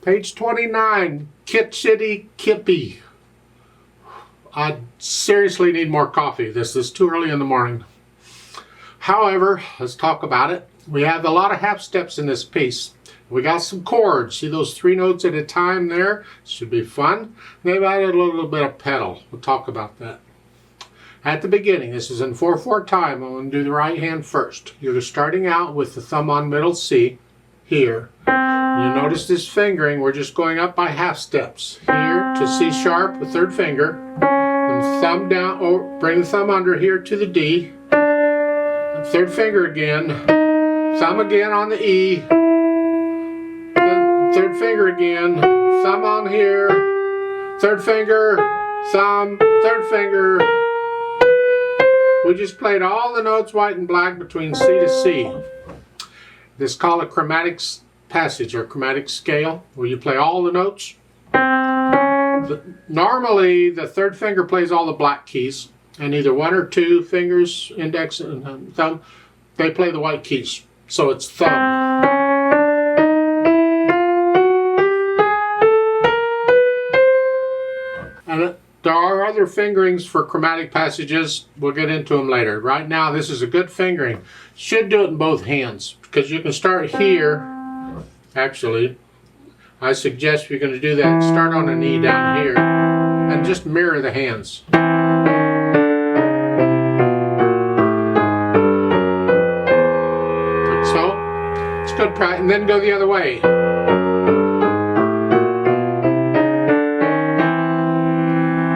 Page 29, Kitch-iti-kipi. I seriously need more coffee. This is too early in the morning. However, let's talk about it. We have a lot of half steps in this piece. We got some chords. See those 3 notes at a time there? Should be fun. They've added a little bit of pedal. We'll talk about that. At the beginning, this is in 4/4 time. I'm going to do the right hand first. You're starting out with the thumb on middle C here. You notice this fingering, we're just going up by half steps. Here to C sharp, the 3rd finger. Then thumb down, or bring the thumb under here to the D. 3rd finger again. Thumb again on the E. Then 3rd finger again. Thumb on here. 3rd finger. Thumb. 3rd finger. We just played all the notes white and black between C to C. This is called a chromatic passage or chromatic scale, where you play all the notes. Normally, the 3rd finger plays all the black keys, and either 1 or 2 fingers, index and thumb, they play the white keys. So it's thumb. And there are other fingerings for chromatic passages. We'll get into them later. Right now, this is a good fingering. Should do it in both hands, because you can start here. Actually, I suggest if you're going to do that, start on an E down here and just mirror the hands. Like so. It's good practice. And then go the other way.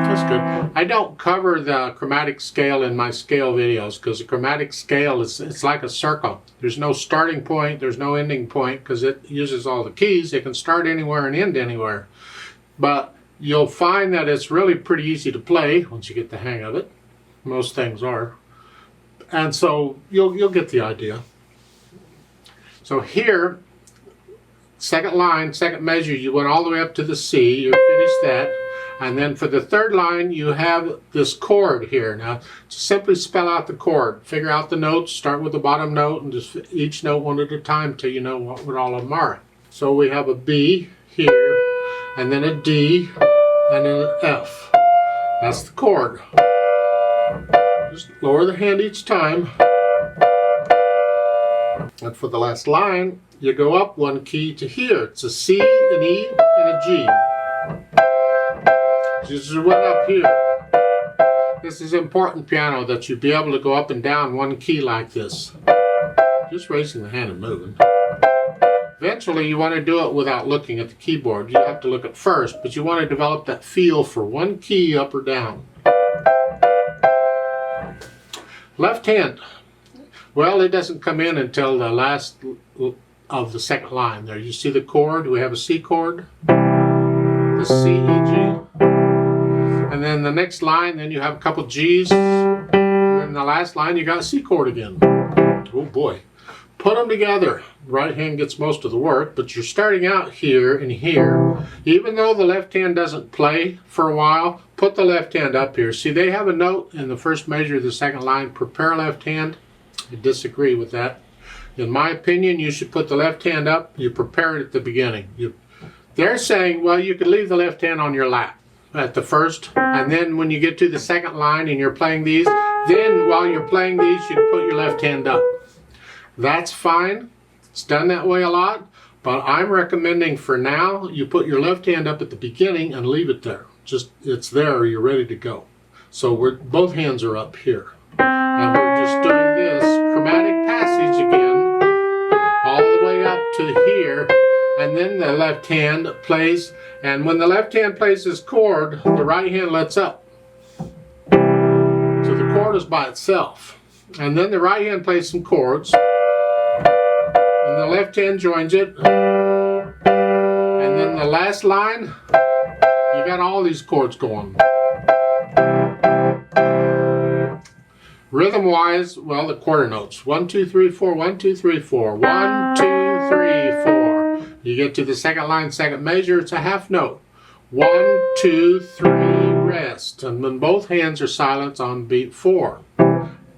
That's good. I don't cover the chromatic scale in my scale videos, because the chromatic scale it's like a circle. There's no starting point, there's no ending point, because it uses all the keys. It can start anywhere and end anywhere. But you'll find that it's really pretty easy to play once you get the hang of it. Most things are. And so you'll get the idea. So here, 2nd line, 2nd measure, you went all the way up to the C, you finished that. And then for the 3rd line, you have this chord here. Now, simply spell out the chord. Figure out the notes, start with the bottom note, and just each note one at a time till you know what all of them are. So we have a B here, and then a D, and then an F. That's the chord. Just lower the hand each time. And for the last line, you go up 1 key to here. It's a C, an E, and a G. Just went up here. This is important piano, that you be able to go up and down 1 key like this. Just raising the hand and moving. Eventually you want to do it without looking at the keyboard. You have to look at first, but you want to develop that feel for 1 key up or down. Left hand. Well, it doesn't come in until the last of the 2nd line there. You see the chord? We have a C chord. The C, E, G. And then the next line, then you have a couple G's. And then the last line, you got a C chord again. Oh boy. Put them together. Right hand gets most of the work, but you're starting out here and here. Even though the left hand doesn't play for a while, put the left hand up here. See, they have a note in the 1st measure of the 2nd line, prepare left hand. I disagree with that. In my opinion, you should put the left hand up. You prepare it at the beginning. They're saying, well, you could leave the left hand on your lap at the 1st, and then when you get to the 2nd line and you're playing these, then while you're playing these, you can put your left hand up. That's fine. It's done that way a lot, but I'm recommending for now, you put your left hand up at the beginning and leave it there. Just, it's there, you're ready to go. So both hands are up here. And we're just doing this chromatic passage again, all the way up to here. And then the left hand plays, and when the left hand plays this chord, the right hand lets up. So the chord is by itself. And then the right hand plays some chords, and the left hand joins it. And then the last line, you got all these chords going. Rhythm-wise, well, the quarter notes. 1, 2, 3, 4, 1, 2, 3, 4. 1, 2, 3, 4. You get to the 2nd line, 2nd measure, it's a half note. 1, 2, 3, rest. And then both hands are silent on beat 4.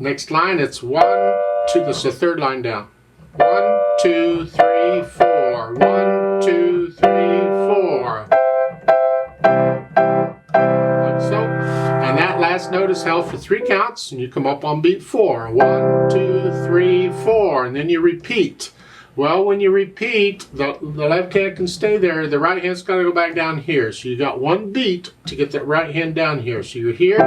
Next line, it's 1, 2, this is the 3rd line down. 1, 2, 3, 4. 1, 2, 3, 4. last note is held for 3 counts, and you come up on beat 4. 1, 2, 3, 4, and then you repeat. Well, when you repeat, the left hand can stay there. The right hand's got to go back down here. So you got 1 beat to get that right hand down here. So you're here,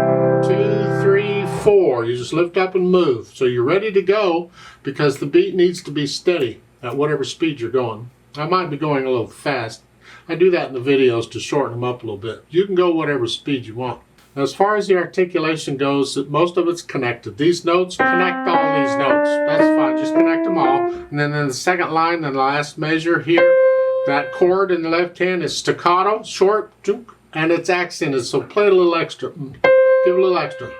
2, 3, 4. You just lift up and move. So you're ready to go because the beat needs to be steady at whatever speed you're going. I might be going a little fast. I do that in the videos to shorten them up a little bit. You can go whatever speed you want. Now, as far as the articulation goes, most of it's connected. These notes, connect all these notes. That's fine, just connect them all. And then in the second line, in the last measure here, that chord in the left hand is staccato, short, and it's accented. So play a little extra. Give a little extra.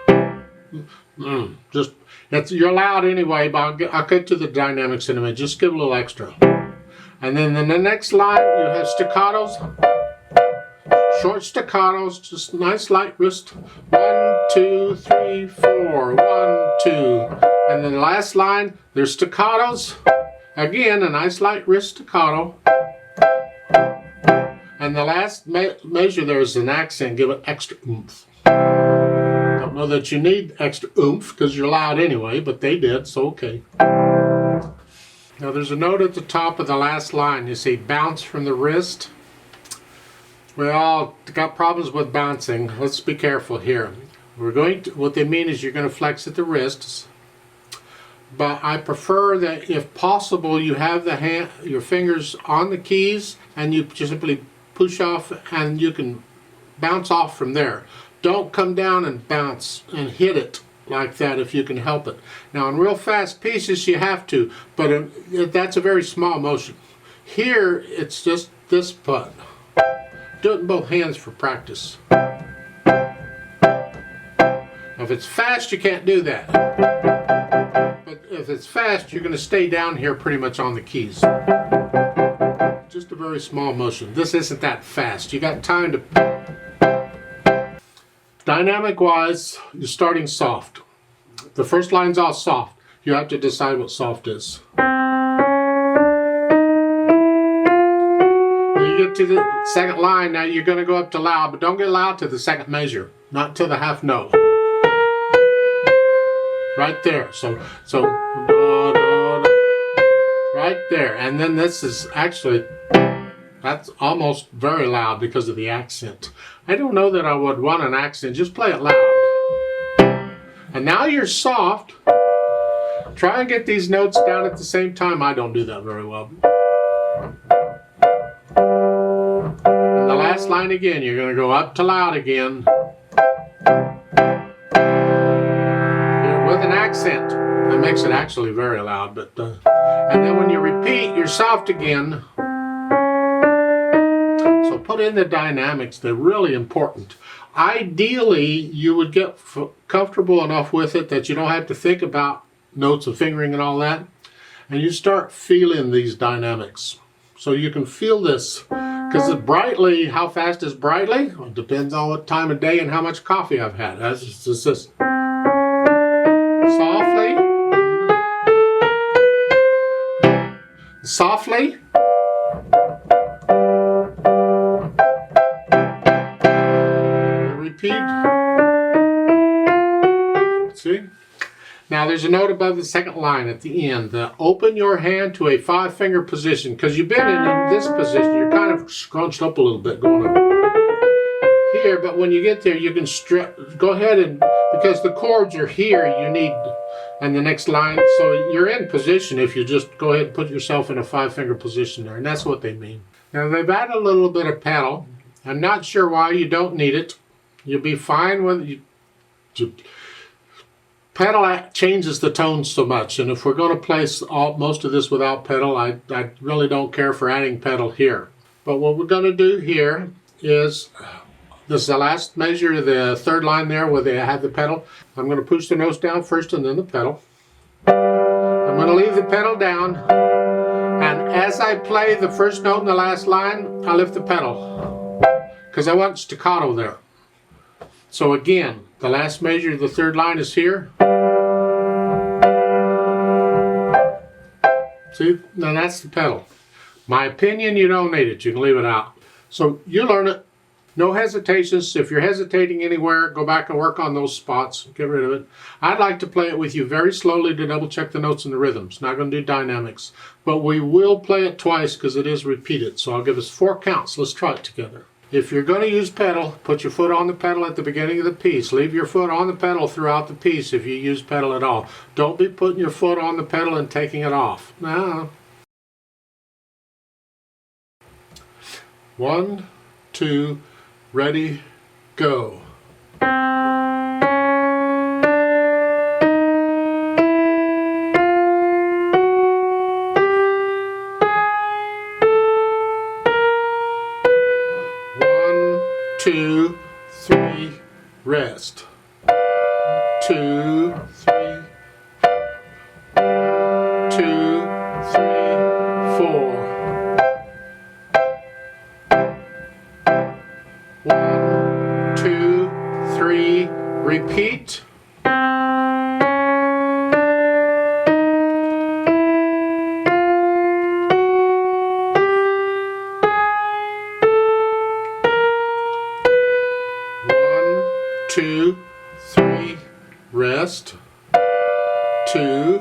You're loud anyway, but I'll get to the dynamics in a minute. Just give a little extra. And then in the next line, you have staccatos. Short staccatos, just nice light wrist. 1, 2, 3, 4. 1, 2. And then the last line, there's staccatos. Again, a nice light wrist staccato. And the last measure there is an accent. Give it extra oomph. Don't know that you need extra oomph because you're loud anyway, but they did, so okay. Now there's a note at the top of the last line. You see bounce from the wrist. We all got problems with bouncing. Let's be careful here. What they mean is you're going to flex at the wrists. But I prefer that if possible you have your fingers on the keys and you just simply push off and you can bounce off from there. Don't come down and bounce and hit it like that if you can help it. Now in real fast pieces you have to, but that's a very small motion. Here it's just this button. Do it in both hands for practice. If it's fast, you can't do that. But if it's fast, you're going to stay down here pretty much on the keys. Just a very small motion. This isn't that fast. You got time to... Dynamic-wise, you're starting soft. The first line's all soft. You have to decide what soft is. Get to the second line, now you're going to go up to loud, but don't get loud to the second measure, not to the half note. Right there. So right there. And then this is actually, that's almost very loud because of the accent. I don't know that I would want an accent. Just play it loud. And now you're soft. Try and get these notes down at the same time. I don't do that very well. Last line again, you're going to go up to loud again. Here with an accent. That makes it actually very loud. But and then when you repeat, you're soft again. So put in the dynamics. They're really important. Ideally, you would get comfortable enough with it that you don't have to think about notes of fingering and all that. And you start feeling these dynamics. So you can feel this. Because brightly, how fast is brightly? Well, it depends on what time of day and how much coffee I've had. That's just this. Softly. Softly. Repeat. See? Now there's a note above the second line at the end. Open your hand to a 5-finger position. Because you've been in this position, you're kind of scrunched up a little bit going on here. But when you get there, you can go ahead and, because the chords are here, you need, and the next line. So you're in position if you just go ahead and put yourself in a 5-finger position there. And that's what they mean. Now they've added a little bit of pedal. I'm not sure why you don't need it. You'll be fine with you. Pedal changes the tone so much, and if we're going to place most of this without pedal, I really don't care for adding pedal here. But what we're going to do here is, this is the last measure, the third line there where they have the pedal. I'm going to push the notes down first and then the pedal. I'm going to leave the pedal down, and as I play the first note in the last line, I lift the pedal, because I want staccato there. So again, the last measure of the third line is here. See, now that's the pedal. My opinion, you don't need it. You can leave it out. So you learn it No hesitations. If you're hesitating anywhere, go back and work on those spots. Get rid of it. I'd like to play it with you very slowly to double check the notes and the rhythms. Not going to do dynamics. But we will play it twice because it is repeated. So I'll give us 4 counts. Let's try it together. If you're going to use pedal, put your foot on the pedal at the beginning of the piece. Leave your foot on the pedal throughout the piece if you use pedal at all. Don't be putting your foot on the pedal and taking it off. No. 1, 2, ready, go. Two, three, rest. 2, 3. 2, 3, 4. 1, 2, 3. Repeat. 2, 3, rest. 2,